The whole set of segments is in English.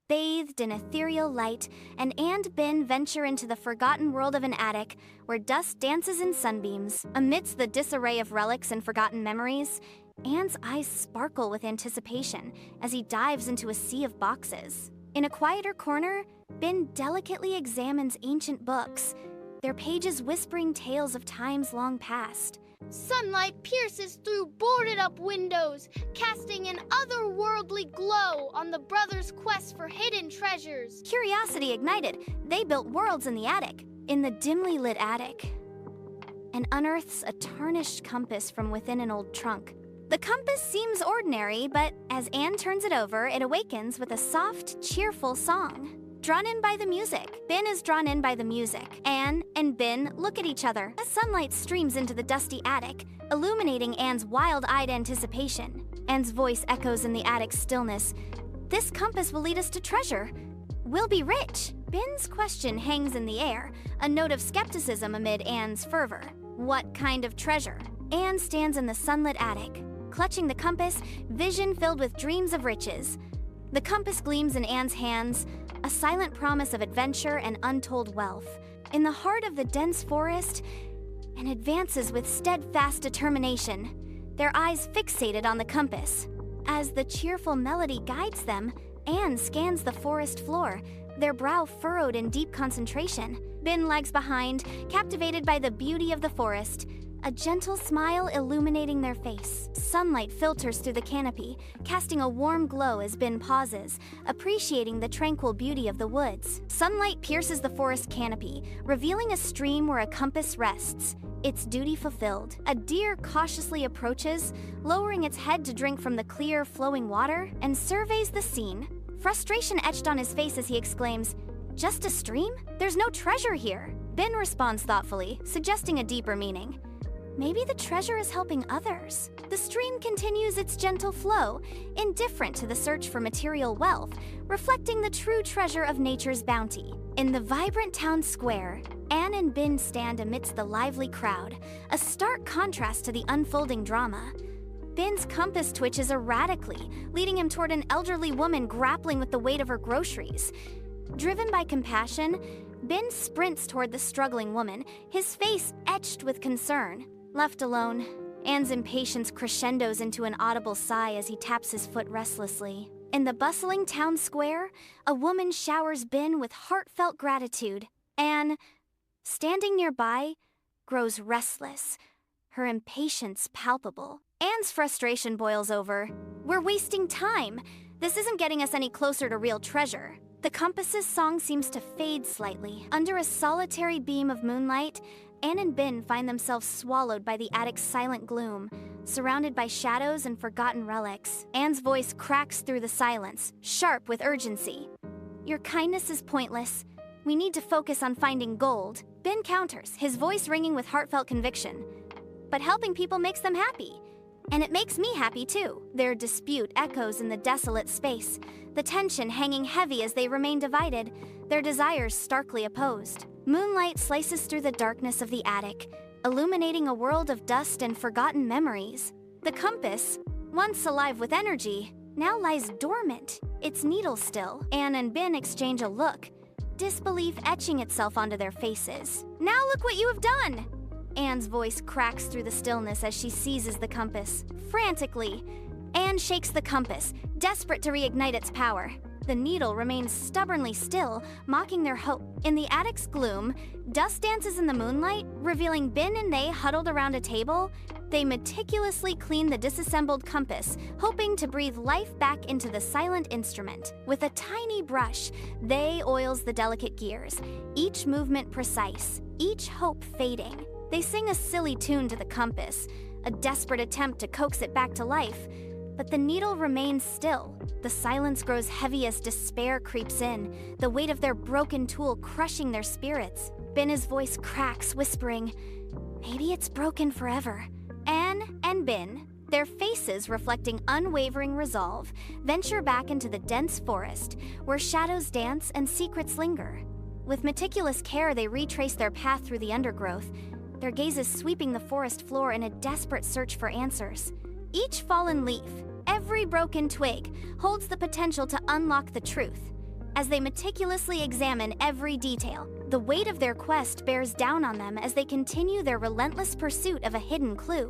Bathed in ethereal light, Anne and Ben venture into the forgotten world of an attic where dust dances in sunbeams. Amidst the disarray of relics and forgotten memories, Anne's eyes sparkle with anticipation as he dives into a sea of boxes. In a quieter corner, Ben delicately examines ancient books, their pages whispering tales of times long past. Sunlight pierces through boarded-up windows, casting an otherworldly glow on the brothers' quest for hidden treasures. Curiosity ignited, they built worlds in the attic. In the dimly lit attic, Anne unearths a tarnished compass from within an old trunk. The compass seems ordinary, but as Anne turns it over, it awakens with a soft, cheerful song. Drawn in by the music. Ben is drawn in by the music. Anne and Ben look at each other as sunlight streams into the dusty attic, illuminating Anne's wild-eyed anticipation. Anne's voice echoes in the attic's stillness. This compass will lead us to treasure. We'll be rich. Ben's question hangs in the air, a note of skepticism amid Anne's fervor. What kind of treasure? Anne stands in the sunlit attic, clutching the compass, vision filled with dreams of riches. The compass gleams in Anne's hands, a silent promise of adventure and untold wealth. In the heart of the dense forest, Anne advances with steadfast determination, their eyes fixated on the compass. As the cheerful melody guides them, Anne scans the forest floor, their brow furrowed in deep concentration. Ben lags behind, captivated by the beauty of the forest, a gentle smile illuminating their face. Sunlight filters through the canopy, casting a warm glow as Ben pauses, appreciating the tranquil beauty of the woods. Sunlight pierces the forest canopy, revealing a stream where a compass rests, its duty fulfilled. A deer cautiously approaches, lowering its head to drink from the clear, flowing water, and surveys the scene. Frustration etched on his face as he exclaims, "Just a stream? There's no treasure here." Ben responds thoughtfully, suggesting a deeper meaning. Maybe the treasure is helping others. The stream continues its gentle flow, indifferent to the search for material wealth, reflecting the true treasure of nature's bounty. In the vibrant town square, Anne and Ben stand amidst the lively crowd, a stark contrast to the unfolding drama. Ben's compass twitches erratically, leading him toward an elderly woman grappling with the weight of her groceries. Driven by compassion, Ben sprints toward the struggling woman, his face etched with concern. Left alone, Anne's impatience crescendos into an audible sigh as he taps his foot restlessly. In the bustling town square, a woman showers Ben with heartfelt gratitude. Anne, standing nearby, grows restless, her impatience palpable. Anne's frustration boils over. We're wasting time. This isn't getting us any closer to real treasure. The compass's song seems to fade slightly. Under a solitary beam of moonlight, Anne and Ben find themselves swallowed by the attic's silent gloom, surrounded by shadows and forgotten relics. Anne's voice cracks through the silence, sharp with urgency. Your kindness is pointless. We need to focus on finding gold. Ben counters, his voice ringing with heartfelt conviction. But helping people makes them happy. And it makes me happy too. Their dispute echoes in the desolate space, the tension hanging heavy as they remain divided, their desires starkly opposed. Moonlight slices through the darkness of the attic, illuminating a world of dust and forgotten memories. The compass, once alive with energy, now lies dormant, its needle still. Anne and Ben exchange a look, disbelief etching itself onto their faces. Now look what you have done! Anne's voice cracks through the stillness as she seizes the compass. Frantically, Anne shakes the compass, desperate to reignite its power. The needle remains stubbornly still, mocking their hope. In the attic's gloom, dust dances in the moonlight, revealing Ben and they huddled around a table. They meticulously clean the disassembled compass, hoping to breathe life back into the silent instrument. With a tiny brush, they oils the delicate gears, each movement precise, each hope fading. They sing a silly tune to the compass, a desperate attempt to coax it back to life. But the needle remains still. The silence grows heavy as despair creeps in, the weight of their broken tool crushing their spirits. Ben's voice cracks, whispering, "Maybe it's broken forever." Anne and Ben, their faces reflecting unwavering resolve, venture back into the dense forest, where shadows dance and secrets linger. With meticulous care, they retrace their path through the undergrowth, their gazes sweeping the forest floor in a desperate search for answers. Each fallen leaf, every broken twig, holds the potential to unlock the truth. as they meticulously examine every detail. The weight of their quest bears down on them as they continue their relentless pursuit of a hidden clue.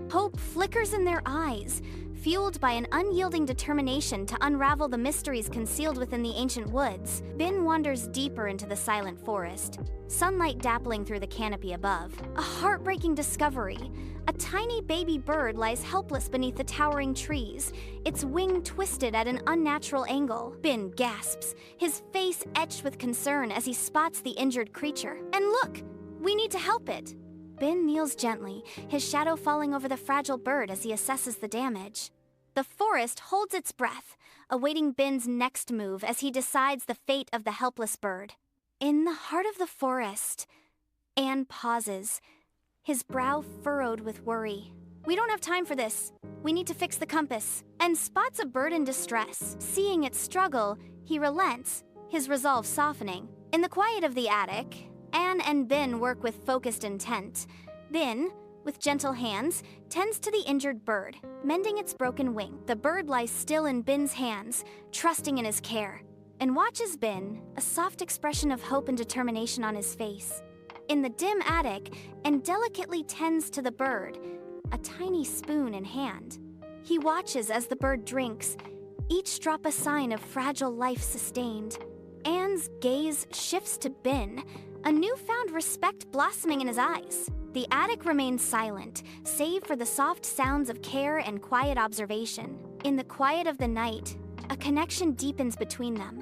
Hope flickers in their eyes, fueled by an unyielding determination to unravel the mysteries concealed within the ancient woods. Ben wanders deeper into the silent forest, sunlight dappling through the canopy above. A heartbreaking discovery. A tiny baby bird lies helpless beneath the towering trees, its wing twisted at an unnatural angle. Ben gasps, his face etched with concern as he spots the injured creature. And look! We need to help it! Ben kneels gently, his shadow falling over the fragile bird as he assesses the damage. The forest holds its breath, awaiting Ben's next move as he decides the fate of the helpless bird. In the heart of the forest, Anne pauses, his brow furrowed with worry. We don't have time for this. We need to fix the compass. And spots a bird in distress. Seeing it struggle, he relents, his resolve softening. In the quiet of the attic, Anne and Ben work with focused intent. Ben, with gentle hands, tends to the injured bird, mending its broken wing. The bird lies still in Ben's hands, trusting in his care, and watches Ben, a soft expression of hope and determination on his face. In the dim attic, Anne delicately tends to the bird, a tiny spoon in hand. He watches as the bird drinks, each drop a sign of fragile life sustained. Anne's gaze shifts to Ben, a newfound respect blossoming in his eyes. The attic remains silent, save for the soft sounds of care and quiet observation. In the quiet of the night, a connection deepens between them,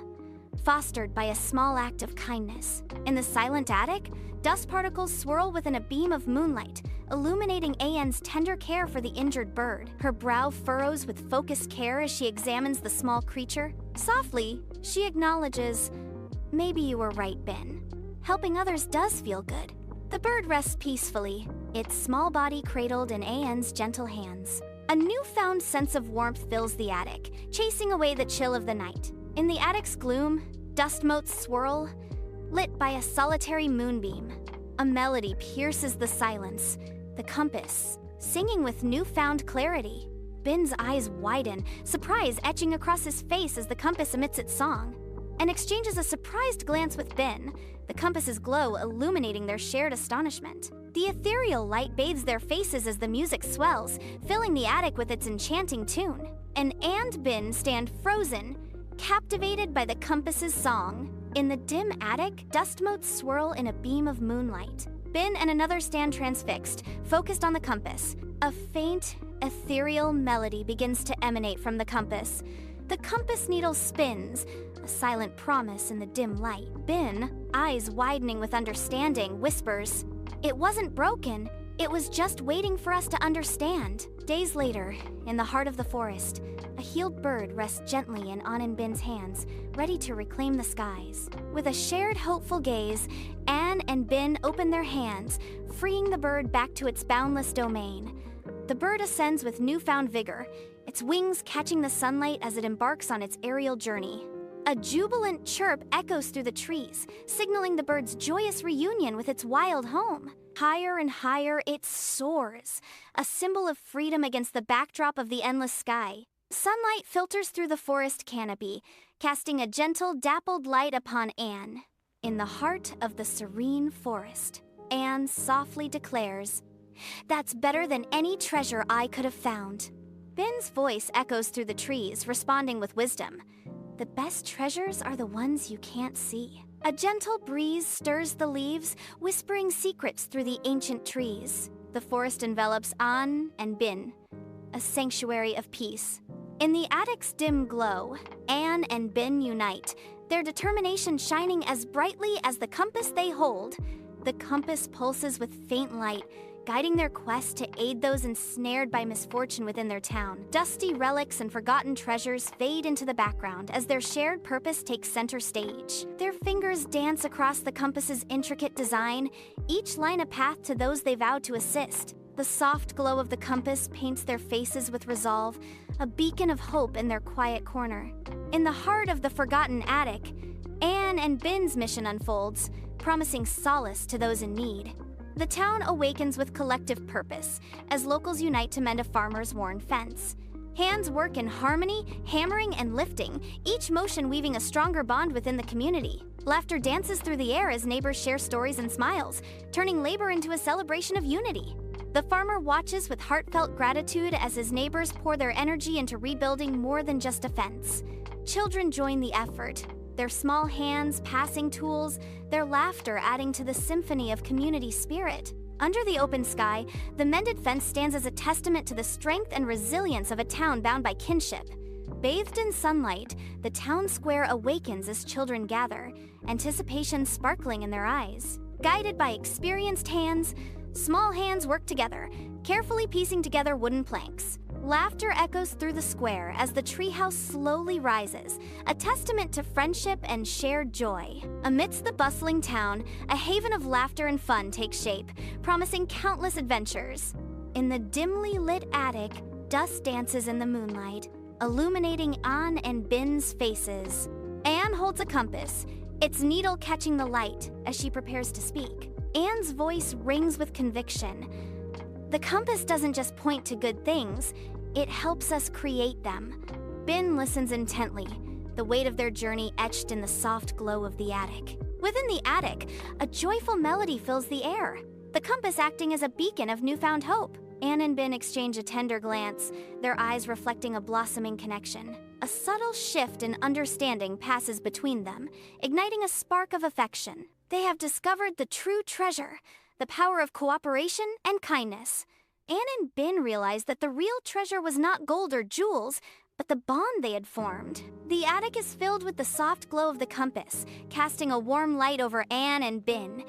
fostered by a small act of kindness. In the silent attic, dust particles swirl within a beam of moonlight, illuminating Anne's tender care for the injured bird. Her brow furrows with focused care as she examines the small creature. Softly, she acknowledges, "Maybe you were right, Ben. Helping others does feel good." The bird rests peacefully, its small body cradled in Anne's gentle hands. A newfound sense of warmth fills the attic, chasing away the chill of the night. In the attic's gloom, dust motes swirl, lit by a solitary moonbeam. A melody pierces the silence, the compass, singing with newfound clarity. Ben's eyes widen, surprise etching across his face as the compass emits its song, and exchanges a surprised glance with Ben, the compass's glow illuminating their shared astonishment. The ethereal light bathes their faces as the music swells, filling the attic with its enchanting tune. Anne and Ben stand frozen, captivated by the compass's song. In the dim attic, dust motes swirl in a beam of moonlight. Ben and another stand transfixed, focused on the compass. A faint, ethereal melody begins to emanate from the compass. The compass needle spins, a silent promise in the dim light. Ben, eyes widening with understanding, whispers, "It wasn't broken. It was just waiting for us to understand." Days later, in the heart of the forest, a healed bird rests gently in Anne and Ben's hands, ready to reclaim the skies. With a shared hopeful gaze, Anne and Ben open their hands, freeing the bird back to its boundless domain. The bird ascends with newfound vigor, its wings catching the sunlight as it embarks on its aerial journey. A jubilant chirp echoes through the trees, signaling the bird's joyous reunion with its wild home. Higher and higher it soars, a symbol of freedom against the backdrop of the endless sky. Sunlight filters through the forest canopy, casting a gentle, dappled light upon Anne. In the heart of the serene forest, Anne softly declares, "That's better than any treasure I could have found." Ben's voice echoes through the trees, responding with wisdom. "The best treasures are the ones you can't see." A gentle breeze stirs the leaves, whispering secrets through the ancient trees. The forest envelops Anne and Ben, a sanctuary of peace. In the attic's dim glow, Anne and Ben unite, their determination shining as brightly as the compass they hold. The compass pulses with faint light, guiding their quest to aid those ensnared by misfortune within their town. Dusty relics and forgotten treasures fade into the background as their shared purpose takes center stage. Their fingers dance across the compass's intricate design, each line a path to those they vowed to assist. The soft glow of the compass paints their faces with resolve, a beacon of hope in their quiet corner. In the heart of the forgotten attic, Anne and Ben's mission unfolds, promising solace to those in need. The town awakens with collective purpose as locals unite to mend a farmer's worn fence. Hands work in harmony, hammering and lifting, each motion weaving a stronger bond within the community. Laughter dances through the air as neighbors share stories and smiles, turning labor into a celebration of unity. The farmer watches with heartfelt gratitude as his neighbors pour their energy into rebuilding more than just a fence. Children join the effort, their small hands passing tools, their laughter adding to the symphony of community spirit. Under the open sky, the mended fence stands as a testament to the strength and resilience of a town bound by kinship. Bathed in sunlight, the town square awakens as children gather, anticipation sparkling in their eyes. Guided by experienced hands, small hands work together, carefully piecing together wooden planks. Laughter echoes through the square as the treehouse slowly rises, a testament to friendship and shared joy. Amidst the bustling town, a haven of laughter and fun takes shape, promising countless adventures. In the dimly lit attic, dust dances in the moonlight, illuminating Anne and Bin's faces. Anne holds a compass, its needle catching the light as she prepares to speak. Anne's voice rings with conviction. The compass doesn't just point to good things, it helps us create them. Bin listens intently, the weight of their journey etched in the soft glow of the attic. Within the attic, a joyful melody fills the air, the compass acting as a beacon of newfound hope. Anne and Bin exchange a tender glance, their eyes reflecting a blossoming connection. A subtle shift in understanding passes between them, igniting a spark of affection. They have discovered the true treasure, the power of cooperation and kindness. Anne and Bin realized that the real treasure was not gold or jewels, but the bond they had formed. The attic is filled with the soft glow of the compass, casting a warm light over Anne and Bin,